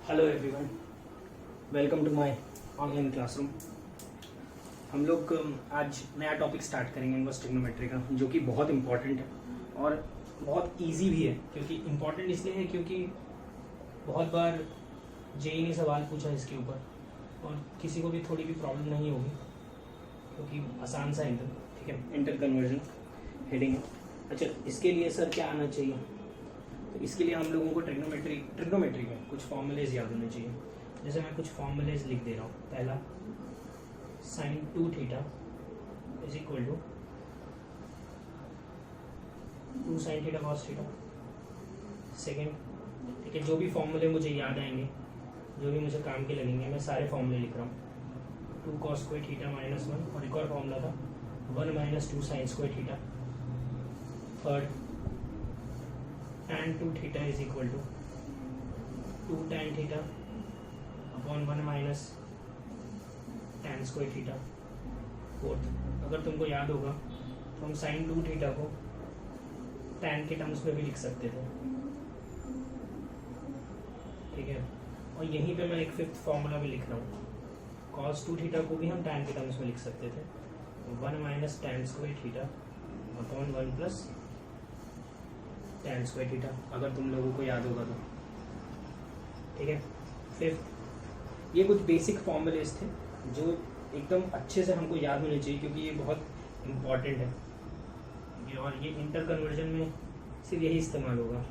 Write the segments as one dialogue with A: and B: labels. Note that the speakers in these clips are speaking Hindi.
A: Hello everyone, welcome to my online classroom. हम लोग आज नया टॉपिक स्टार्ट करेंगे इनवर्स ट्रिग्नोमेट्री का, जो कि बहुत इम्पॉर्टेंट है और बहुत इजी भी है। क्योंकि इम्पॉर्टेंट इसलिए है क्योंकि बहुत बार जेईई ने सवाल पूछा इसके ऊपर और किसी को भी थोड़ी भी प्रॉब्लम नहीं होगी क्योंकि आसान सा एकदम। ठीक है, इंटर कन्वर्जन हेडिंग है। अच्छा, इसके लिए सर क्या आना चाहिए? तो इसके लिए हम लोगों को ट्रिग्नोमेट्री में कुछ फॉर्मूलेज याद होने चाहिए। जैसे मैं कुछ फॉर्मूलेज लिख दे रहा हूँ। पहला, sin 2 theta is equal to 2 sin theta cos theta. Second, ठीक है, जो भी फॉर्मूले मुझे याद आएंगे, जो भी मुझे काम के लगेंगे, मैं सारे फॉर्मूले लिख रहा हूँ। 2 cos स्क्वायर थीटा माइनस 1, और एक और फॉर्मूला था 1 minus 2 sin square theta. Third, tan 2 theta is equal to 2 tan theta upon 1 minus tan square theta. Fourth, अगर तुमको याद होगा तो हम sin 2 थीटा को tan के टर्म्स में भी लिख सकते थे। ठीक है, और यहीं पे मैं एक फिफ्थ फॉर्मूला भी लिख रहा हूँ। cos 2 थीटा को भी हम tan के टर्म्स में लिख सकते थे, 1 minus tan square theta upon 1 plus tan square theta, अगर तुम लोगों को याद होगा तो। ठीक है, फिफ्थ, ये कुछ बेसिक फॉर्मूलेज थे जो एकदम अच्छे से हमको याद होने चाहिए क्योंकि ये बहुत इम्पॉर्टेंट है और ये इंटर कन्वर्जन में सिर्फ यही इस्तेमाल होगा।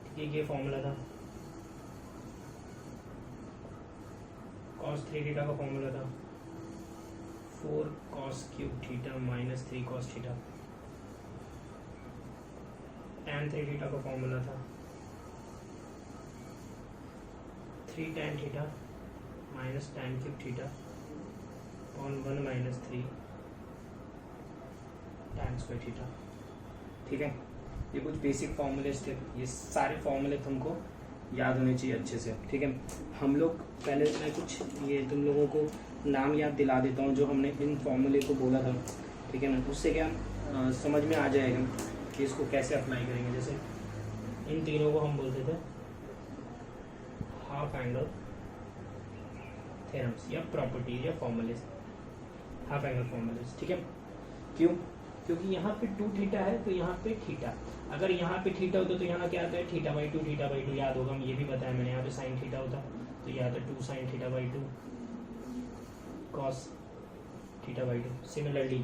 A: ठीक है, ये फॉर्मूला था cos 3 थीटा का फॉर्मूला था 4 cos cube theta minus 3 cos theta. tan 3 theta का फॉर्मूला था 3 tan theta minus tan cube theta upon 1 minus 3 tan square theta. ठीक है, ये कुछ बेसिक फॉर्मूलेज थे। ये सारे फॉर्मूले तुमको याद होने चाहिए अच्छे से। ठीक है, हम लोग पहले मैं कुछ ये तुम लोगों को नाम याद दिला देता हूँ जो हमने इन फॉर्मूले को बोला था। ठीक है ना, उससे क्या समझ में आ जाएगा कि इसको कैसे अप्लाई करेंगे। जैसे इन तीनों को हम बोलते थे हाफ एंगल थ्योरम्स या प्रॉपर्टी या फॉर्मूलेज, हाफ एंगल फॉर्मूलेज। ठीक है, क्यों? क्योंकि यहाँ पे 2 थीटा है तो यहाँ पे थीटा, अगर यहाँ पे थीटा होता तो यहाँ क्या आता है थीटा बाई टू याद होगा, ये भी बताया मैंने। यहाँ पे साइन थीटा होता तो यहाँ आता 2 sin theta by 2 cos theta by 2। Similarly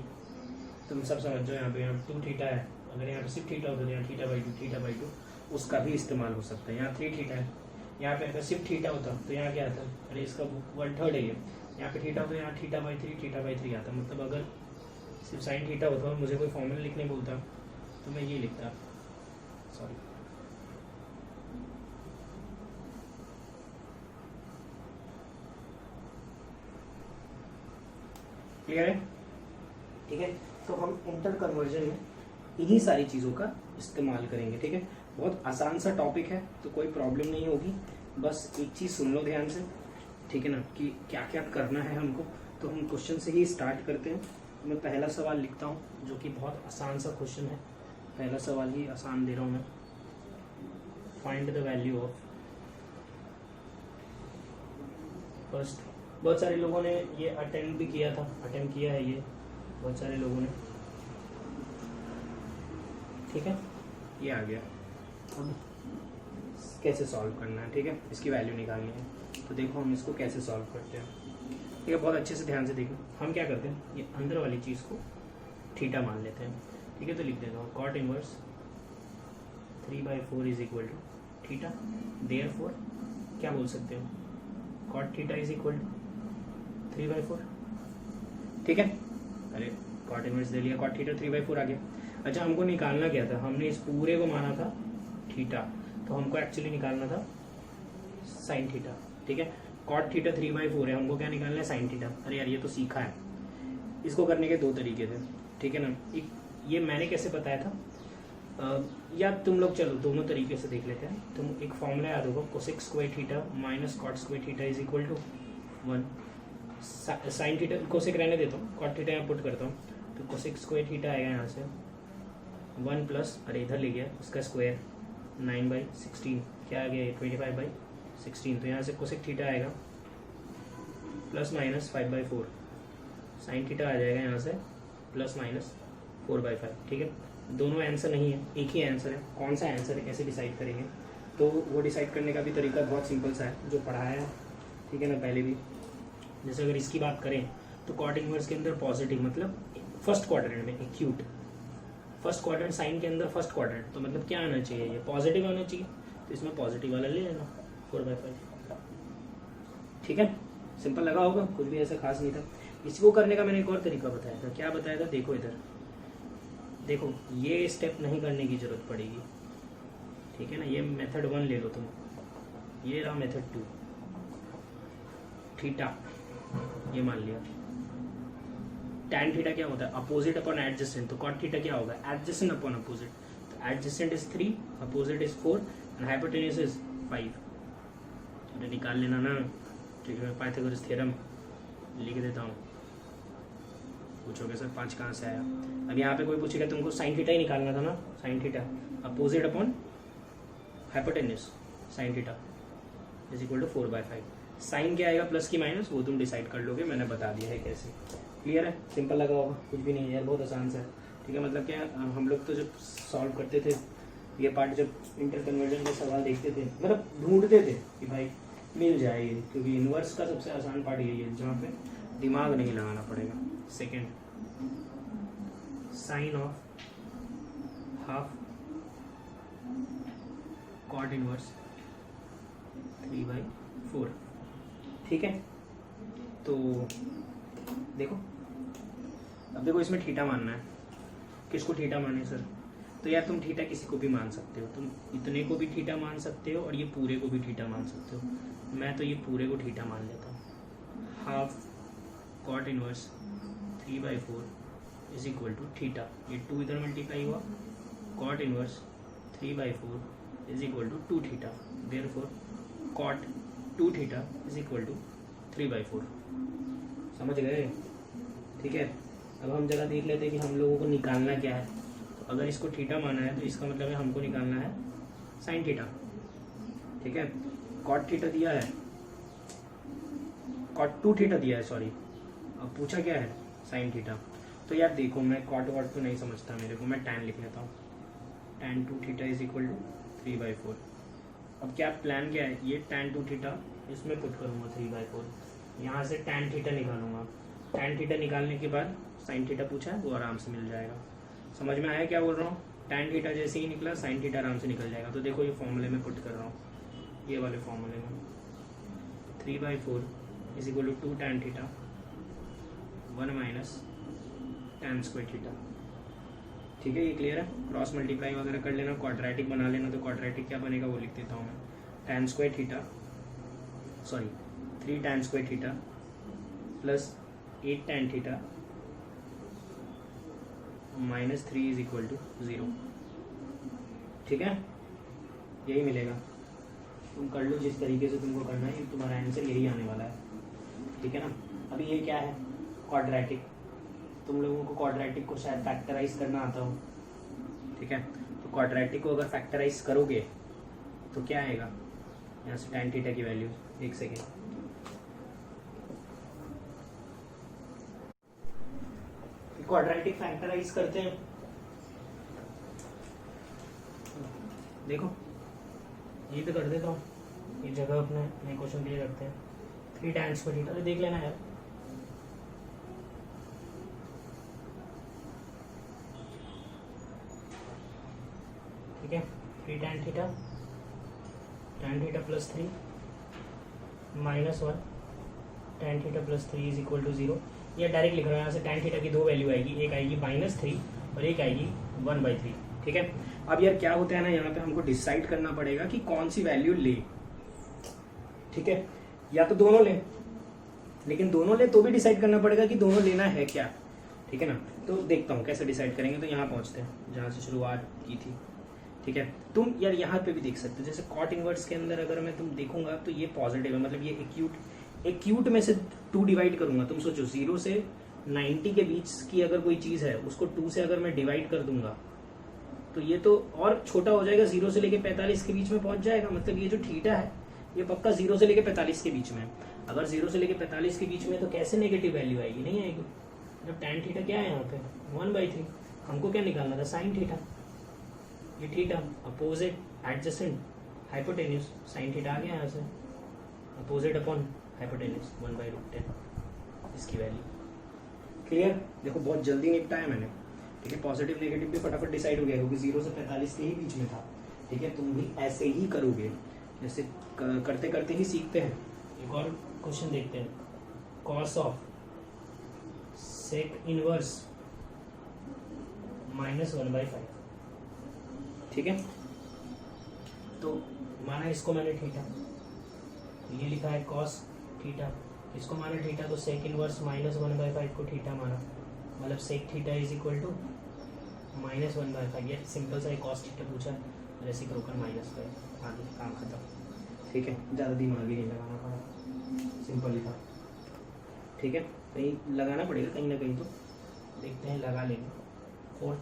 A: तुम सब समझ जाओ, यहाँ पे 2 थीटा है, अगर यहाँ पे सिर्फ थीटा होता तो यहाँ थीटा बाई टू उसका भी इस्तेमाल हो सकता है। यहाँ 3 थीटा है, यहाँ पे अगर सिर्फ थीटा होता तो यहाँ क्या आता, अरे इसका 1/3 है ये, यहाँ पे थीटा होता तो यहाँ थीटा बाई थ्री आता। मतलब अगर सिर्फ साइन थीटा होता और मुझे कोई फॉर्मूला लिखने बोलता तो मैं ये लिखता। सॉरी, क्लियर है? ठीक है, तो हम इंटर कन्वर्जन में इन्हीं सारी चीज़ों का इस्तेमाल करेंगे। ठीक है, बहुत आसान सा टॉपिक है तो कोई प्रॉब्लम नहीं होगी। बस एक चीज़ सुन लो ध्यान से, ठीक है ना, कि क्या क्या करना है हमको। तो हम क्वेश्चन से ही स्टार्ट करते हैं। मैं पहला सवाल लिखता हूँ जो कि बहुत आसान सा क्वेश्चन है। पहला सवाल ही आसान दे रहा हूँ मैं। Find the value of, first, बहुत सारे लोगों ने ये अटेम्प्ट भी किया है ये बहुत सारे लोगों ने। ठीक है, ये आ गया। अब कैसे सॉल्व करना है? ठीक है, इसकी वैल्यू निकालनी है। तो देखो हम इसको कैसे सॉल्व करते हैं। ठीक है, बहुत अच्छे से ध्यान से देखो। हम क्या करते हैं, ये अंदर वाली चीज़ को थीटा मान लेते हैं। ठीक है, तो लिख देता हूँ cot inverse 3/4 is equal to theta. Therefore क्या बोल सकते हो, cot theta is equal to 3/4। ठीक है, अरे कॉट इनवर्स दे लिया, कॉट थीटा 3/4 आ गया। अच्छा, हमको निकालना क्या था, हमने इस पूरे को माना था थीटा, तो हमको एक्चुअली निकालना था साइन थीटा। ठीक है, कॉट थीटा 3/4 है, हमको क्या निकालना है, साइन थीटा। अरे यार, ये तो सीखा है। इसको करने के 2 तरीके थे। ठीक है ना, एक ये मैंने कैसे बताया था, या तुम लोग चलो दोनों तरीके से देख लेते हैं। तुम एक फॉर्मूला याद होगा, cosec square theta minus cot square theta is equal to 1। Sine theta cosec रहने देता हूँ, कॉट थीटा यहाँ पुट करता हूँ, तो कोसेक स्क्वायर थीटा आएगा यहाँ से 1 प्लस, अरे इधर ले गया उसका स्क्वायर 9/16, क्या आ गया 25/4। 16, तो यहाँ से कोसेक थीटा आएगा प्लस माइनस 5/4, साइन थीटा आ जाएगा यहाँ से प्लस माइनस 4/5। ठीक है, दोनों आंसर नहीं है, एक ही आंसर है। कौन सा आंसर है कैसे डिसाइड करेंगे, तो वो डिसाइड करने का भी तरीका बहुत सिंपल सा है जो पढ़ाया है, ठीक है ना पहले भी। जैसे अगर इसकी बात करें तो कॉट इनवर्स के अंदर पॉजिटिव मतलब फर्स्ट क्वाड्रेंट में एक्यूट, फर्स्ट क्वाड्रेंट साइन के अंदर फर्स्ट क्वाड्रेंट, तो मतलब क्या आना चाहिए, ये पॉजिटिव आना चाहिए, तो इसमें पॉजिटिव वाला ले लेना 4/5। ठीक है, सिंपल लगा होगा, कुछ भी ऐसा खास नहीं था। इसको करने का मैंने एक और तरीका बताया था। क्या बताया था, देखो इधर देखो, ये स्टेप नहीं करने की जरूरत पड़ेगी, ठीक है ना। ये मेथड 1 ले लो तुम, ये रहा मेथड 2, थीटा ये मान लिया। टैन थीटा क्या होता है, अपोजिट अपॉन एडजेसेंट, तो कॉट थीटा क्या होगा, एडजेसेंट अपॉन अपोजिट, तो adjacent is 3, opposite is 4 and hypotenuse is 5। तो निकाल लेना ना, ठीक है। पाइथागोरस थ्योरम लिख देता हूँ। पूछोगे सर 5 कहाँ से आया, अब यहाँ पे कोई पूछेगा तुमको साइन थीटा ही निकालना था ना, sine theta opposite upon hypotenuse, sine theta is equal to 4/5। Sine क्या आएगा प्लस की माइनस, वो तुम डिसाइड कर लोगे, मैंने बता दिया है कैसे। क्लियर है, सिंपल लगा होगा, कुछ भी नहीं है यार, बहुत आसान सा है। ठीक है, मतलब क्या हम लोग तो जब सॉल्व करते थे ये पार्ट, जब इंटर कन्वर्जन के सवाल देखते थे, मतलब ढूंढते थे कि भाई मिल जाए ये, क्योंकि इन्वर्स का सबसे आसान पार्ट यही है जहाँ पे दिमाग नहीं लगाना पड़ेगा। Second, sine of half cot inverse 3/4। ठीक है, तो देखो अब देखो इसमें थीटा मानना है, किसको थीटा माने सर, तो यार तुम थीटा किसी को भी मान सकते हो, तुम इतने को भी थीटा मान सकते हो और ये पूरे को भी थीटा मान सकते हो। मैं तो ये पूरे को थीटा मान लेता हूँ। Half cot inverse 3/4 is equal to theta, ये 2 इधर मल्टीप्लाई हुआ, cot inverse 3/4 is equal to 2 theta, therefore cot 2 theta is equal to 3/4। समझ गए, ठीक है। अब हम जगह देख लेते हैं कि हम लोगों को निकालना क्या है। तो अगर इसको थीटा माना है तो इसका मतलब है हमको निकालना है साइन थीटा। ठीक है, कॉट थीटा दिया है, कॉट 2 थीटा दिया है, सॉरी, अब पूछा क्या है साइन थीटा। तो यार देखो मैं कॉट वॉट तो नहीं समझता मेरे को, मैं टैन लिख लेता हूँ, tan 2 theta is equal to 3/4। अब क्या प्लान क्या है, ये टैन 2 थीटा इसमें पुट करूँगा 3/4, यहाँ से टैन थीटा निकालूंगा। टैन थीटा निकालने के बाद साइन थीटा पूछा है वो आराम से मिल जाएगा। समझ में आया क्या बोल रहा हूँ, टैन थीटा जैसे ही निकला साइन थीटा आराम से निकल जाएगा। तो देखो ये फॉर्मूले में पुट कर रहा हूँ, ये वाले फॉर्मूले में 3/4 is equal to 2 tan theta 1 minus tan square theta. ठीक है, ये क्लियर है। क्रॉस मल्टीप्लाई वगैरह कर लेना, क्वाड्रेटिक बना लेना, तो क्वाड्रेटिक क्या बनेगा वो लिख देता हूँ मैं, tan square theta, sorry 3 tan square theta plus 8 tan theta minus 3 is equal to 0। ठीक है, यही मिलेगा। तुम कर लो जिस तरीके से तुमको करना है, तुम्हारा आंसर यही आने वाला है। ठीक है ना। अभी ये क्या है, क्वाड्रेटिक, तुम लोगों को क्वाड्रेटिक को शायद फैक्टराइज करना आता हो। ठीक है, तो क्वाड्रेटिक को अगर फैक्टराइज करोगे तो क्या आएगा, यहाँ से टैन थीटा की वैल्यू, एक सेकेंड, क्वाड्रेटिक फैक्टराइज करते हैं। देखो ये तो कर देता हूँ, ये जगह अपने क्वेश्चन के लिए रखते हैं। 3 टैन स्क्वायर थीटा, देख लेना यार, ठीक है। 3 tan theta plus 3 minus 1 tan theta plus 3 is equal to 0। ये डायरेक्ट लिख रहा हूँ, यहाँ से टैन थीटा की 2 वैल्यू आएगी, एक आएगी -3 और एक आएगी 1/3। ठीक है, अब यार क्या होता है ना, यहाँ पे हमको डिसाइड करना पड़ेगा कि कौन सी वैल्यू ले। ठीक है, या तो दोनों ले, लेकिन दोनों ले तो भी डिसाइड करना पड़ेगा कि दोनों लेना है क्या। ठीक है ना, तो देखता हूँ कैसे डिसाइड करेंगे। तो यहाँ पहुँचते हैं जहाँ से शुरुआत की थी। ठीक है, तुम यार यहाँ पे भी देख सकते हो, जैसे कॉट इनवर्स के अंदर अगर मैं तुम देखूंगा तो ये पॉजिटिव है, मतलब ये एक्यूट में से 2 डिवाइड करूंगा। तुम सोचो 0 से 90 के बीच की अगर कोई चीज है उसको 2 से अगर मैं डिवाइड कर दूंगा तो ये तो और छोटा हो जाएगा, 0 से लेके 45 के बीच में पहुंच जाएगा। मतलब ये जो थीटा है ये पक्का 0 से लेके 45 के बीच में है। अगर 0 से लेके 45 के बीच में तो कैसे नेगेटिव वैल्यू आएगी, नहीं आएगी। जब tan थीटा क्या है यहाँ पे 1/3, हमको क्या निकालना था sin थीटा, ये theta opposite adjacent hypotenuse sin theta आ गया यहाँ से, अपोजिट अपॉन हाइपोटेन्यूज 1/√10 इसकी वैल्यू। क्लियर, देखो बहुत जल्दी निपटा है मैंने, ठीक है। पॉजिटिव नेगेटिव भी फटाफट डिसाइड हो गया क्योंकि 0 से 45 के ही बीच में था, ठीक है। तुम भी ऐसे ही करोगे, जैसे करते करते ही सीखते हैं। एक और क्वेश्चन देखते हैं, cos ऑफ sec इनवर्स -1/5, ठीक है। तो माना इसको मैंने थीटा, ये लिखा है cos थीटा, इसको माना थीटा, तो sec इनवर्स -1/5 को थीटा माना, मतलब sec theta is equal to -1/5। ये सिंपल सा cos थीटा पूछा है, रेसिप्रोकल -5, आगे काम खत्म, ठीक है। ज़्यादा दिमाग भी नहीं लगाना पड़ा, सिंपल ही था, ठीक है। कहीं लगाना पड़ेगा कहीं ना कहीं, तो देखते हैं, लगा लेंगे। Fourth,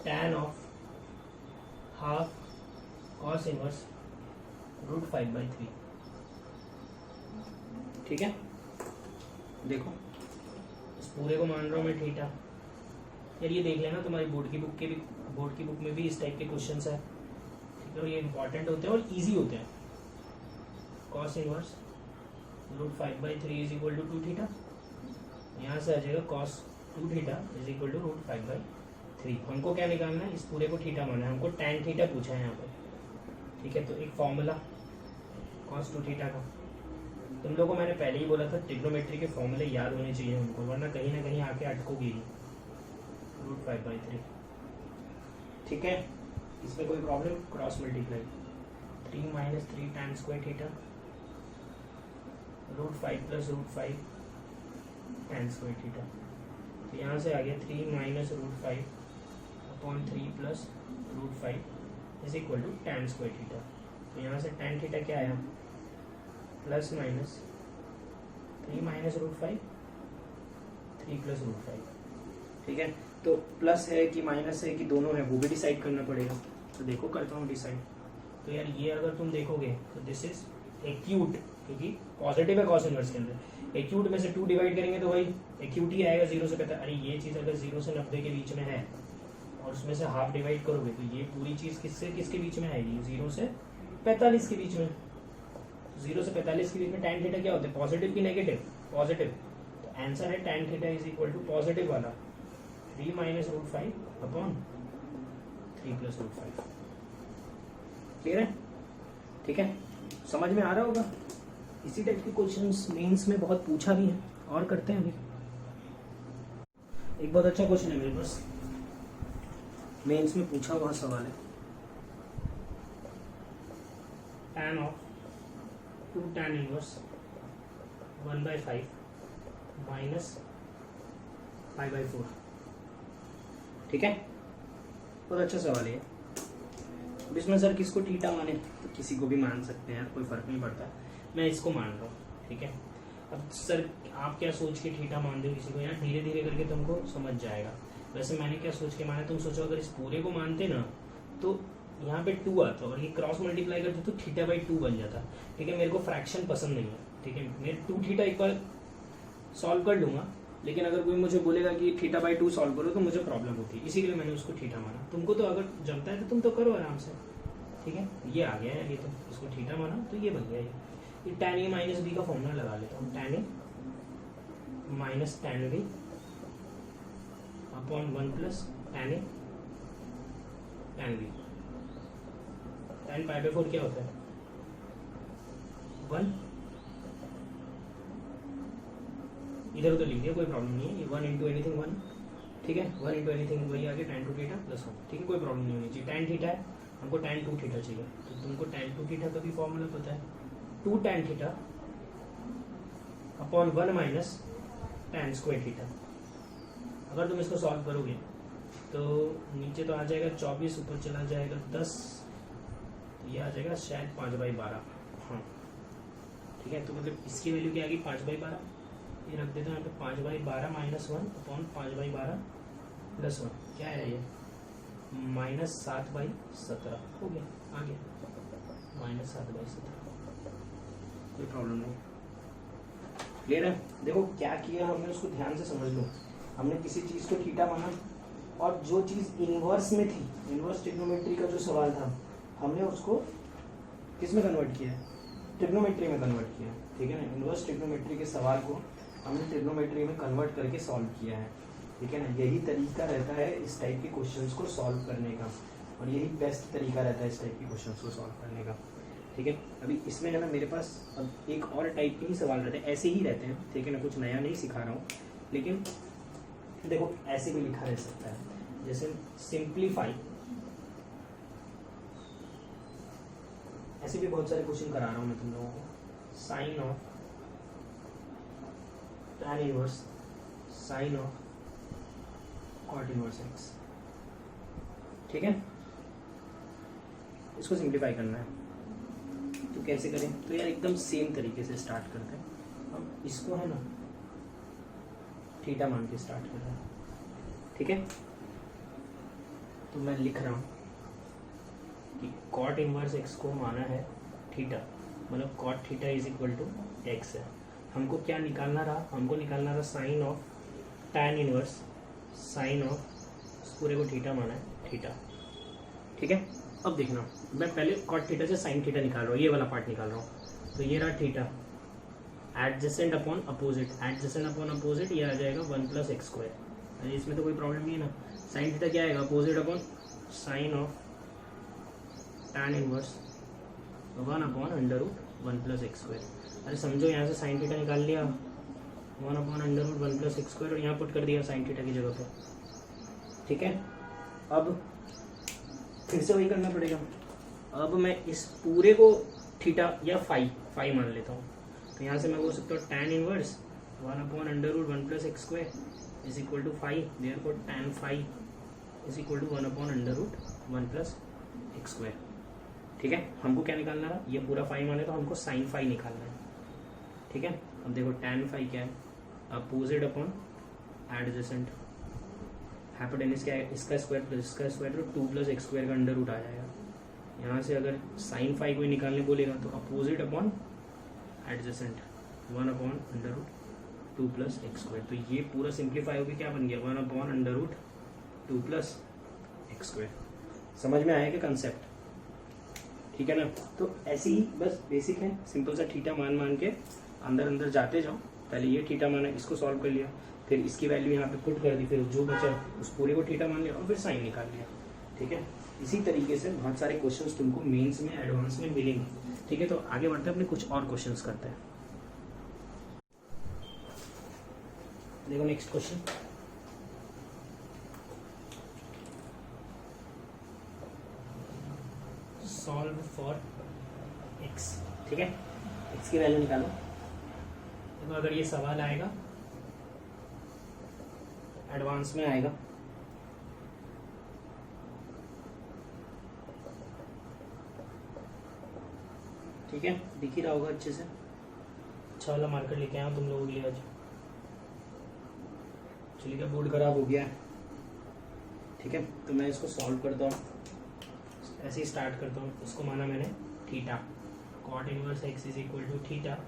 A: tan of half cos inverse √5/3, ठीक है। देखो इस पूरे को मान रहा हूँ मैं थीटा। यार ये देख लेना, तुम्हारी बोर्ड की बुक में भी इस टाइप के क्वेश्चंस है, ठीक है। और ये इंपॉर्टेंट होते हैं और इजी होते हैं। cos inverse √5/3 is equal to 2 theta, यहाँ से आ जाएगा cos 2 theta is equal to √5/3। हमको क्या निकालना है, इस पूरे को थीटा माना है, हमको tan थीटा पूछा है यहाँ पर, ठीक है। तो एक फॉर्मूला cos 2 थीटा का, तुम लोगों को मैंने पहले ही बोला था ट्रिग्नोमेट्री के फॉर्मूले याद होने चाहिए उनको, वरना कहीं ना कहीं आके अटकोगी ही। √5/3, ठीक है। इसमें कोई problem, cross multiply 3 - 3 tan square theta √5 + √5 tan square theta. तो यहाँ से आ गया 3 - √5 upon 3 + √5 is equal to tan square theta. तो यहाँ से tan थीटा क्या आया, प्लस माइनस 3 - √5 3 + √5, ठीक है। तो प्लस है कि माइनस है कि दोनों है, वो भी डिसाइड करना पड़ेगा। तो देखो करता हूँ डिसाइड। तो यार ये अगर तुम देखोगे तो दिस इज एक्यूट, क्योंकि पॉजिटिव है cos इनवर्स के अंदर। एक्यूट में से 2 डिवाइड करेंगे तो भाई एक्यूट ही आएगा 0 से 45। अरे ये चीज़ अगर 0 से 90 के बीच में है और उसमें से हाफ डिवाइड करोगे तो ये पूरी चीज़ किसके बीच में आएगी, 0 से 45 के बीच में। 0 से 45 के बीच में tan थीटा क्या होता है, पॉजिटिव की नेगेटिव, पॉजिटिव। तो आंसर है tan theta is equal to positive वाला 3 - √5 अपॉन 3 + √5। क्लियर है, ठीक है। समझ में आ रहा होगा। इसी टाइप के क्वेश्चंस मेंस में बहुत पूछा भी है, और करते हैं अभी। एक बहुत अच्छा क्वेश्चन है मेरे पास, मेंस में पूछा हुआ सवाल है। tan of 2 tan inverse 1/5 minus 5/4, ठीक है। बहुत अच्छा सवाल है। अब इसमें सर किसको थीटा माने, तो किसी को भी मान सकते हैं, कोई फर्क नहीं पड़ता। मैं इसको मान रहा हूँ, ठीक है। अब सर आप क्या सोच के थीटा मान दो किसी को, यहाँ धीरे धीरे करके तुमको समझ जाएगा। वैसे मैंने क्या सोच के माना, तुम सोचो अगर इस पूरे को मानते ना तो यहाँ पे 2 आता और ये क्रॉस मल्टीप्लाई करते तो थीटा/2 बन जाता, ठीक है। मेरे को फ्रैक्शन पसंद नहीं है, ठीक है। मैं 2 थीटा एक बार सॉल्व कर लूंगा, लेकिन अगर कोई मुझे बोलेगा कि थीटा/2 सॉल्व करो तो मुझे प्रॉब्लम होती है, इसीलिए मैंने उसको थीटा माना। तुमको तो अगर जमता है तो तुम तो करो आराम से, ठीक है। ये आ गया है, ये तो इसको थीटा माना तो ये बन गया। ये tan A - B का फॉर्मूला लगा लेता हूँ, tan A - tan B upon 1 + tan A tan B। tan π/4 क्या होता है, 1। इधर उधर लिख दिया, कोई प्रॉब्लम नहीं है। ये 1 × एनीथिंग 1, ठीक है। 1 × एनीथिंग वही आगे tan 2 थीटा + 1, ठीक है। कोई प्रॉब्लम नहीं होनी चाहिए। tan थीटा है, हमको tan 2 थीटा चाहिए, तो तुमको tan 2 थीटा का भी फॉर्मूला पता है, 2 tan theta upon 1 - tan square theta. अगर तुम इसको सॉल्व करोगे तो नीचे तो आ जाएगा 24, ऊपर चला जाएगा 10, ये आ जाएगा शायद 5/12, हाँ, ठीक है। तो मतलब इसकी वैल्यू क्या आ गई, 5/12। ये रख देते हैं यहाँ पे 5/12 - 1 अपॉन 5/12 + 1, क्या है ये, -7/17 हो गया, आ गया। -7/17, कोई प्रॉब्लम नहीं। क्लियर है? देखो क्या किया हमने, उसको ध्यान से समझ लो। हमने किसी चीज़ को थीटा माना और जो चीज़ इनवर्स में थी, इनवर्स ट्रिग्नोमेट्री का जो सवाल था, हमने उसको किस में कन्वर्ट किया? ट्रिग्नोमेट्री में कन्वर्ट किया। ठीक है ना? इनवर्स ट्रिग्नोमेट्री के सवाल को हमने ट्रिग्नोमेट्री में कन्वर्ट करके सॉल्व किया है। ठीक है ना? यही तरीका रहता है इस टाइप के क्वेश्चंस को सॉल्व करने का, और यही बेस्ट तरीका रहता है इस टाइप के क्वेश्चंस को सॉल्व करने का। ठीक है? अभी इसमें है ना मेरे पास अब एक और टाइप के ही सवाल रहते हैं, ऐसे ही रहते हैं। ठीक है ना? कुछ नया नहीं सिखा रहा हूँ, लेकिन देखो ऐसे भी लिखा रह सकता है, जैसे सिंप्लीफाई, ऐसे भी बहुत सारे क्वेश्चन करा रहा हूँ मैं तुम लोगों को। Sine of tan inverse sine of cot inverse x. ठीक है? इसको सिंप्लीफाई करना है, तो कैसे करें? तो यार एकदम सेम तरीके से स्टार्ट करते हैं। हम इसको है ना थीटा मान के स्टार्ट कर रहे हैं। ठीक है? तो मैं लिख रहा हूँ कि कॉट इनवर्स एक्स को माना है थीटा, मतलब cot theta is equal to x है। हमको क्या निकालना रहा? हमको निकालना रहा sine of tan inverse sine of, पूरे को थीटा माना है थीटा। ठीक है? अब देखना, मैं पहले कॉट थीटा से साइन थीटा निकाल रहा हूँ, ये वाला पार्ट निकाल रहा हूँ। तो ये रहा theta, adjacent upon opposite, adjacent upon opposite, ये आ जाएगा 1 + x²। इसमें तो कोई प्रॉब्लम नहीं है ना। साइन थीटा क्या आएगा? Opposite upon sine of tan inverse 1/√1 + x²। अरे समझो, यहाँ से साइन थीटा निकाल लिया 1/√1 + x² और यहाँ पुट कर दिया साइन थीटा की जगह पर। ठीक है? अब फिर से वही करना पड़ेगा। अब मैं इस पूरे को थीटा या फाई मान लेता हूँ। तो यहाँ से मैं बोल सकता हूँ tan inverse 1/√1 + x² is equal to phi, therefore tan phi is equal to 1/√1 + x²। ठीक है? हमको क्या निकालना है? ये पूरा फाई माने तो हमको साइन फाई निकालना है। ठीक है? अब देखो टैन फाई क्या है? अपोजिट अपॉन एडजेसेंट, हाइपोटेन्यूज क्या है? इसका स्क्वायर प्लस इसका स्क्वायर, तो 2 + x² का अंडर रूट आ जाएगा। यहाँ से अगर साइन फाई कोई निकालने बोलेगा तो अपोजिट अपॉन एडजेसेंट 1/√2 + x²। तो ये पूरा सिंप्लीफाई होकर क्या बन गया? 1/√2 + x²। समझ में आया क्या कंसेप्ट? ठीक है ना? तो ऐसे ही बस बेसिक है, सिंपल सा थीटा मान के अंदर अंदर जाते जाओ। पहले ये थीटा माना, इसको सॉल्व कर लिया, फिर इसकी वैल्यू यहाँ पे पुट कर दी, फिर जो बचा उस पूरे को थीटा मान लिया और फिर साइन निकाल लिया। ठीक है? इसी तरीके से बहुत सारे क्वेश्चंस तुमको मेंस में, एडवांस में मिलेंगे। ठीक है? तो आगे बढ़ते हैं, अपने कुछ और क्वेश्चंस करते हैं। देखो next question, solve for x। ठीक है? x की वैल्यू निकालो। देखो अगर ये सवाल आएगा, एडवांस में आएगा, ठीक है? दिख ही रहा होगा अच्छे से। अच्छा वाला मार्कर लेके आया तुम लोगों के लिए आज। चलिए, क्या बोर्ड खराब हो गया है। ठीक है? तो मैं इसको सॉल्व करता हूँ, ऐसे ही स्टार्ट करता हूँ। इसको माना मैंने theta, cot inverse x is equal to theta,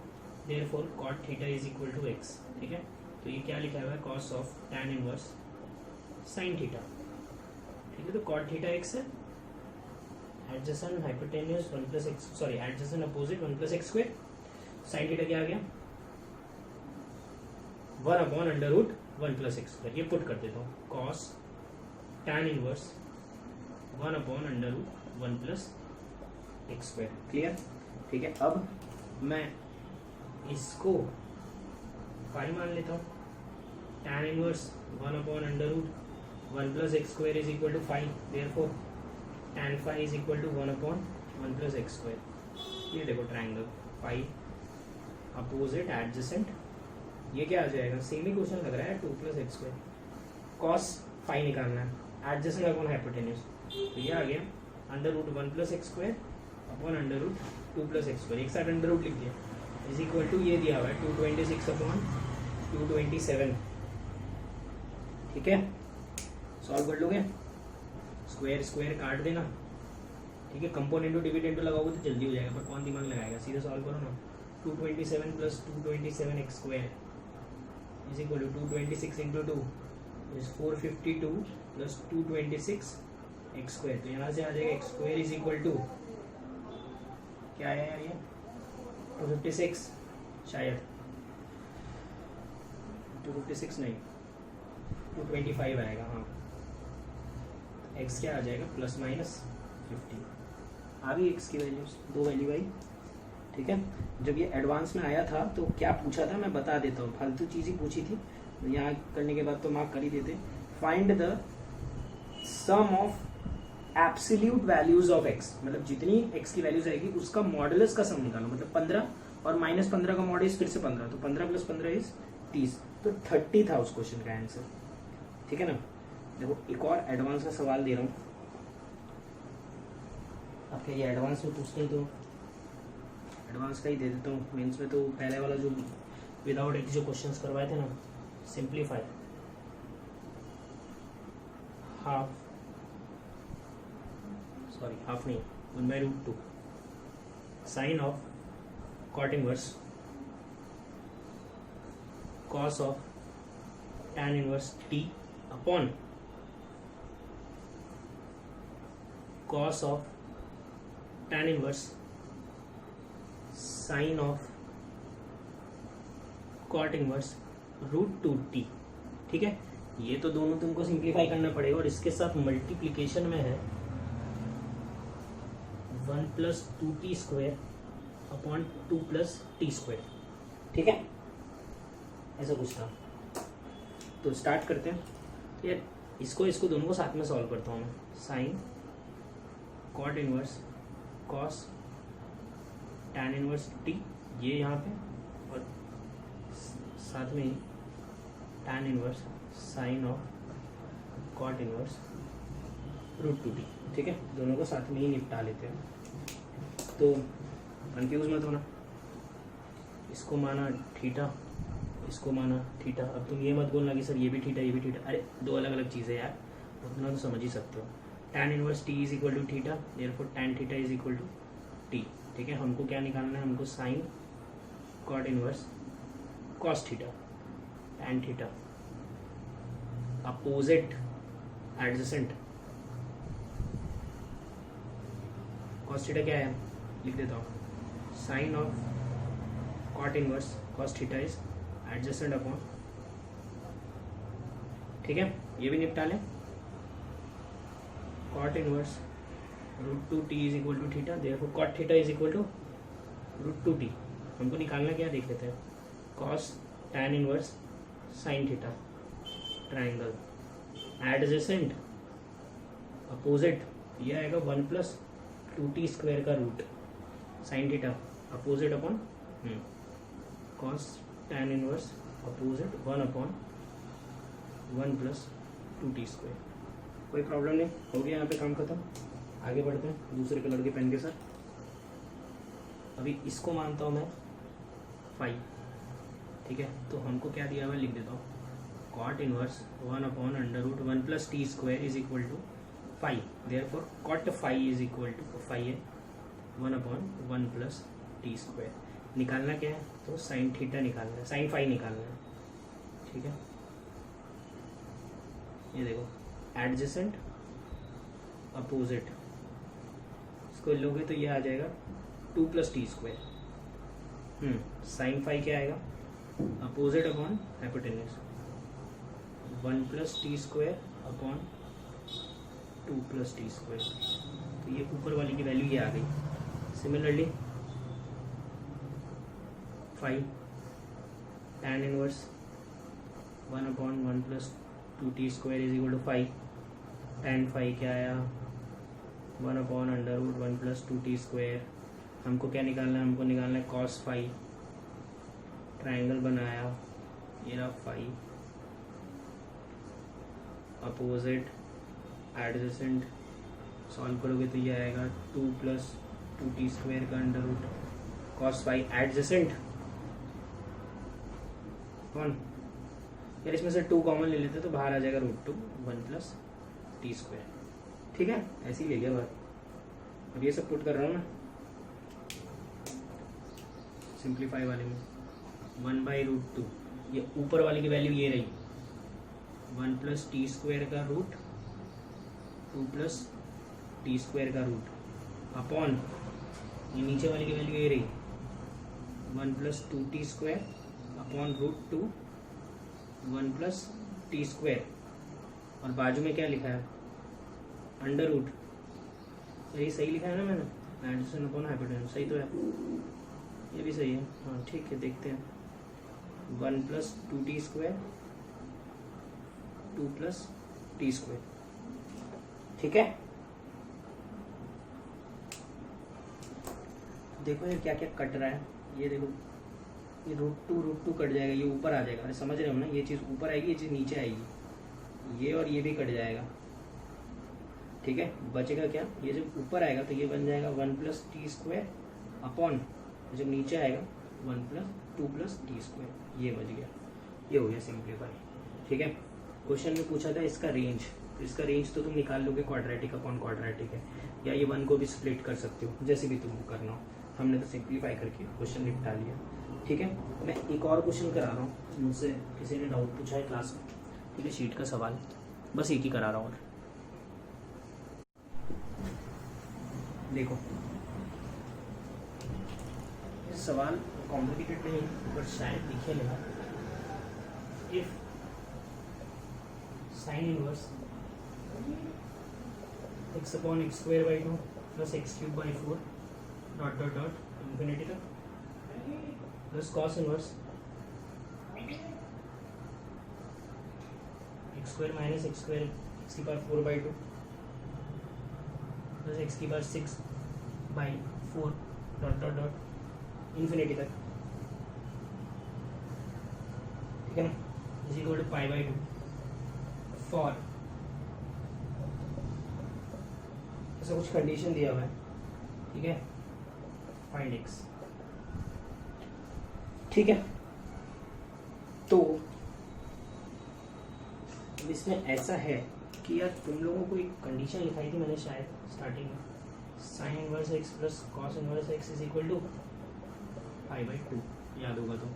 A: therefore cot theta is equal to x। ठीक है? तो ये क्या लिखा हुआ है? Cos of tan inverse sine theta. ठीक है? तो कॉट थीटा x है, adjacent hypotenuse 1 + x, sorry adjacent opposite 1 + x²। Sine theta क्या आ गया? 1/√1 + x²। ये पुट कर देता हूँ, cos tan inverse 1/√1 + x²। Clear? ठीक है? अब मैं इसको फाई मान लेता हूँ। Tan inverse 1/√1 + x² is equal to phi, therefore tan phi is equal to 1/1 + x²। ये देखो ट्राइंगल, फाई अपोजिट एडजेसेंट, ये क्या आ जाएगा? सेम ही क्वेश्चन लग रहा है, 2 + x²। कॉस फाई निकालना है, एडजेसेंट अपॉन हाइपोटेन्यूज, तो ये आ गया √1 + x² अपॉन √2 + x²। एक साथ अंडर रूट लिख दिया, इज इक्वल टू ये दिया हुआ है 226/227। ठीक है? सॉल्व कर लोगे, स्क्वायर स्क्वायर काट देना। ठीक है, कंपोनेंट टू डिविडेंड लगाओगे तो जल्दी हो जाएगा, पर कौन दिमाग लगाएगा, सीधे सॉल्व करो ना। 227 plus 227 x square is equal to 226 into 2 is 452 plus 226 x square. तो यहाँ से आ जाएगा x square is equal to क्या आया यार, ये 256 शायद, 256 नहीं 225 आएगा। हाँ, एक्स क्या आ जाएगा प्लस माइनस 50। आ गई एक्स की वैल्यूज, दो वैल्यू आई। ठीक है, जब ये एडवांस में आया था तो क्या पूछा था मैं बता देता हूँ, फालतू चीज़ ही पूछी थी, यहाँ करने के बाद तो मार्क कर ही देते। Find the sum of absolute values of x, मतलब जितनी एक्स की वैल्यूज आएगी उसका मॉडुलस का सम निकालो, मतलब 15 और माइनस 15 का मॉडुलस फिर से 15, तो 15 प्लस 15 इज 30, तो 30 था उस क्वेश्चन का आंसर। ठीक है ना। देखो एक और एडवांस का सवाल दे रहा हूँ, अब क्या ये एडवांस में पूछते हैं तो एडवांस का ही दे देता हूँ। मेंस में तो पहले वाला जो विदाउट एक्स जो क्वेश्चंस करवाए थे ना, सिंप्लीफाई हाफ नहीं 1/√2 sine of cot inverse cos of tan inverse t upon cos of tan inverse sine of cot inverse √2t। ठीक है, ये तो दोनों तुमको सिंप्लीफाई करना पड़ेगा, और इसके साथ मल्टीप्लीकेशन में है 1 + 2t² अपॉन 2 + t²। ठीक है, ऐसा कुछ था। तो स्टार्ट करते हैं। तो यार इसको दोनों को साथ में सॉल्व करता हूँ मैं। Sine cot inverse cos tan inverse t ये यहाँ पे, और साथ में ही tan inverse sine of cot inverse √2t। ठीक है, दोनों को साथ में ही निपटा लेते हैं, तो कंफ्यूज मत होना। इसको माना थीटा, इसको माना थीटा। अब तुम ये मत बोलना कि सर ये भी थीटा ये भी थीटा, अरे दो अलग अलग चीज़ें यार, उतना तो समझ ही सकते हो। tan inverse t is equal to theta, therefore tan theta is equal to t। ठीक है, हमको क्या निकालना है, हमको sine cot inverse cos theta tan theta opposite adjacent cos theta क्या है लिख देता हूँ, sine of cot inverse cos theta is adjacent upon. ठीक है, ये भी निपटा लें। Cot inverse √2t is equal to theta, therefore cot theta is equal to √2t। हमको निकालना क्या देख लेते हैं, cos tan inverse sine theta triangle adjacent opposite, ये आएगा 1 + 2t² का root sine theta opposite upon cos tan inverse opposite 1/1 + 2t²। कोई प्रॉब्लम नहीं, हो गया यहाँ पे काम खत्म। आगे बढ़ते हैं दूसरे कलर के पेन के साथ। अभी इसको मानता हूँ मैं फाई। ठीक है, तो हमको क्या दिया हुआ लिख देता हूँ, cot inverse 1/√1 + t² is equal to phi, therefore cot phi is equal to phi है 1/1 + t²। निकालना क्या है, तो साइन थीटा निकालना है, साइन फाई निकालना है। ठीक है, ये देखो एडजेसेंट अपोजिट, इसको लोगे तो ये आ जाएगा 2 + t²। साइन फाई क्या आएगा, opposite upon hypotenuse 1 + t² upon 2 + t²। तो ये ऊपर वाली की वैल्यू ये आ गई। Similarly phi tan inverse 1/1 + 2t² is equal to phi, tan phi क्या आया 1/√1 + 2t²। हमको क्या निकालना है, हमको निकालना है कॉस फाई, ट्राइंगल बनाया, ये रहा फाई अपोजिट एडजेसेंट, सॉल्व करोगे तो ये आएगा 2 + 2t² का under root cos phi adjacent कौन यार, इसमें से 2 कॉमन ले लेते तो बाहर आ जाएगा √2 1 + t²। ठीक है, ऐसे ही ले गया बात। और ये सब पुट कर रहा हूँ ना सिंप्लीफाई वाले में, 1/√2, ये ऊपर वाले की वैल्यू ये रही 1 + t² का रूट 2 + t² का रूट अपॉन ये नीचे वाले की वैल्यू ये रही 1 + 2t² अपॉन √2 1 + t², और बाजू में क्या लिखा है अंडर रूट। तो ये सही लिखा है ना मैंने, एडिशन अपॉन हाइपोटेन्यूज, सही तो है, ये भी सही है। हाँ ठीक है, देखते हैं 1 + 2t² 2 + t², ठीक है। देखो ये क्या क्या कट रहा है, ये देखो ये √2 कट जाएगा, ये ऊपर आ जाएगा, अरे समझ रहे हो ना, ये चीज़ ऊपर आएगी, ये चीज़ नीचे आएगी, ये और ये भी कट जाएगा, ठीक है। बचेगा क्या, ये जब ऊपर आएगा तो ये बन जाएगा 1 + t² अपॉन, जब नीचे आएगा 1 + 2 + t², ये बच गया, ये हो गया सिंप्लीफाई, ठीक है। क्वेश्चन में पूछा था इसका रेंज, तो इसका रेंज तो तुम निकाल लोगे, क्वाड्रेटिक अपॉन क्वाड्रेटिक है, या ये 1 को भी स्प्लिट कर सकते हो, जैसे भी तुमको करना हो। हमने तो सिंप्लीफाई करके क्वेश्चन निपटा लिया, ठीक है। मैं एक और क्वेश्चन करा रहा हूँ, मुझसे किसी ने डाउट पूछा है क्लास में, ठीक है, शीट का सवाल, बस एक ही करा रहा हूँ। देखो ये सवाल कॉम्प्लिकेटेड नहीं, पर शायद दिखे लगा, if sin inverse x/(x²/2 + x³/4 (infinity तक) plus cos inverse x² - x² x⁴/2 plus x⁴/6/4 (infinity तक), ठीक है ना, = π/2 फॉर, ऐसा कुछ कंडीशन दिया हुआ है, ठीक है, फाइंड x, ठीक है। तो इसमें ऐसा है कि यार तुम लोगों को एक कंडीशन लिखाई थी मैंने शायद स्टार्टिंग में, sin inverse x plus cos inverse x is equal to π/2, याद होगा तो,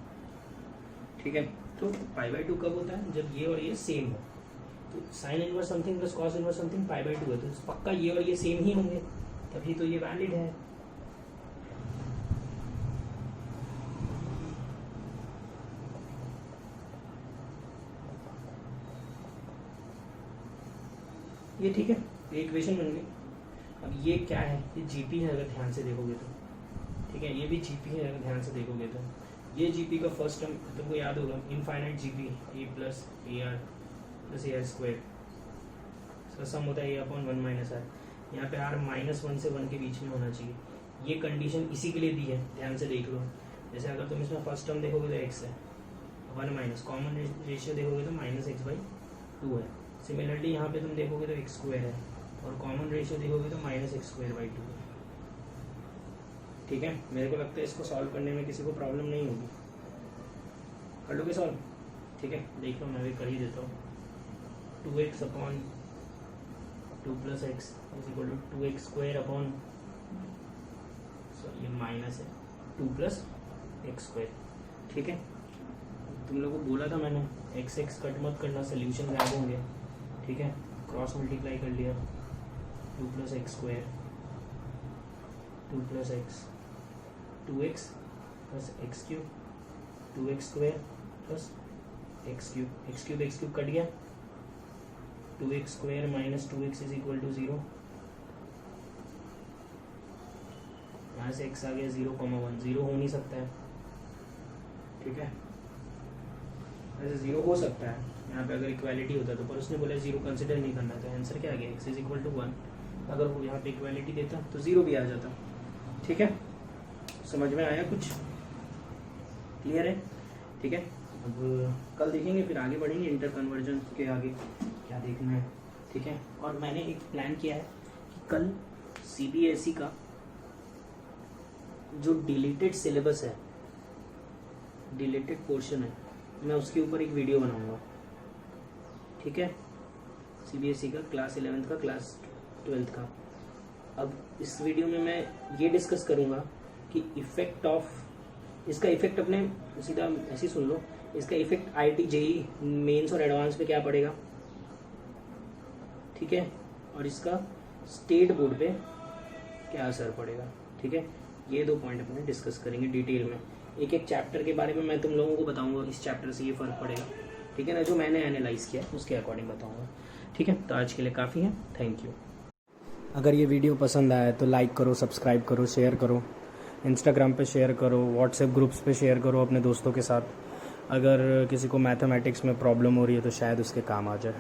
A: ठीक है। तो π/2 कब होता है, जब ये और ये सेम हो, तो sin inverse something plus cos inverse something π/2 है, तो पक्का ये और ये सेम ही होंगे, तभी तो ये वैलिड है। ये ठीक है, ये इक्वेशन बन गई। अब ये क्या है, ये जीपी है अगर ध्यान से देखोगे तो, ठीक है, ये भी जीपी है अगर ध्यान से देखोगे तो। ये जीपी का फर्स्ट टर्म तुमको याद होगा, infinite GP a + ar + ar², इसका सम होता है a/1 - r। यहाँ पे r -1 से 1 के बीच में होना चाहिए, ये कंडीशन इसी के लिए दी है, ध्यान से देख लो। जैसे अगर तुम इसमें फर्स्ट टर्म देखोगे तो x है, 1 - कॉमन रेशियो देखोगे तो -x/2 है। सिमिलरली यहाँ पे तुम देखोगे तो x² है, और कॉमन रेशियो देखोगे तो -x²/2 है, ठीक है। मेरे को लगता है इसको सॉल्व करने में किसी को प्रॉब्लम नहीं होगी, कर लोगे सॉल्व, ठीक है। देख लो, मैं भी कर ही देता हूँ। 2x upon 2 + x is equal to 2x² upon, sorry ये माइनस है, 2 + x², ठीक है। तुम लोगों को बोला था मैंने x कट मत करना, सोल्यूशन गायब होंगे, ठीक है। क्रॉस मल्टीप्लाई कर लिया, 2 + x², 2 + x, 2x + x³ 2x² + x³ x³ cut गया, 2x² - 2x is equal to 0, यहाँ से x आ गया 0,1, 0 हो नहीं सकता है, ठीक है। वैसे 0 हो सकता है यहाँ पे अगर इक्वालिटी होता तो, पर उसने बोला 0 कंसिडर नहीं करना, तो आंसर क्या आ गया, x इज इक्वल टू 1। अगर वो यहाँ पे इक्वालिटी देता तो 0 भी आ जाता, ठीक है। समझ में आया, कुछ क्लियर है, ठीक है। अब कल देखेंगे, फिर आगे बढ़ेंगे इंटर कन्वर्जन के आगे क्या देखना है, ठीक है। और मैंने एक प्लान किया है कि कल CBSE का जो डिलीटेड सिलेबस है, डिलीटेड पोर्शन है, मैं उसके ऊपर एक वीडियो बनाऊंगा, ठीक है। CBSE का क्लास 11th का, क्लास 12th का, अब इस वीडियो में मैं ये डिस्कस करूँगा कि इफेक्ट ऑफ, इसका इफेक्ट अपने सीधा ऐसे सुन लो, इसका इफेक्ट IIT JEE मेंस और एडवांस पे क्या पड़ेगा, ठीक है, और इसका स्टेट बोर्ड पे क्या असर पड़ेगा, ठीक है। ये 2 पॉइंट अपने डिस्कस करेंगे डिटेल में। एक एक चैप्टर के बारे में मैं तुम लोगों को बताऊंगा, इस चैप्टर से ये फ़र्क पड़ेगा, ठीक है ना, जो मैंने एनालाइज किया उसके अकॉर्डिंग बताऊंगा, ठीक है। तो आज के लिए काफ़ी है, थैंक यू। अगर ये वीडियो पसंद आया तो लाइक करो, सब्सक्राइब करो, शेयर करो, इंस्टाग्राम पे शेयर करो, व्हाट्सएप ग्रुप्स पे शेयर करो अपने दोस्तों के साथ। अगर किसी को मैथमेटिक्स में प्रॉब्लम हो रही है तो शायद उसके काम आ जाए।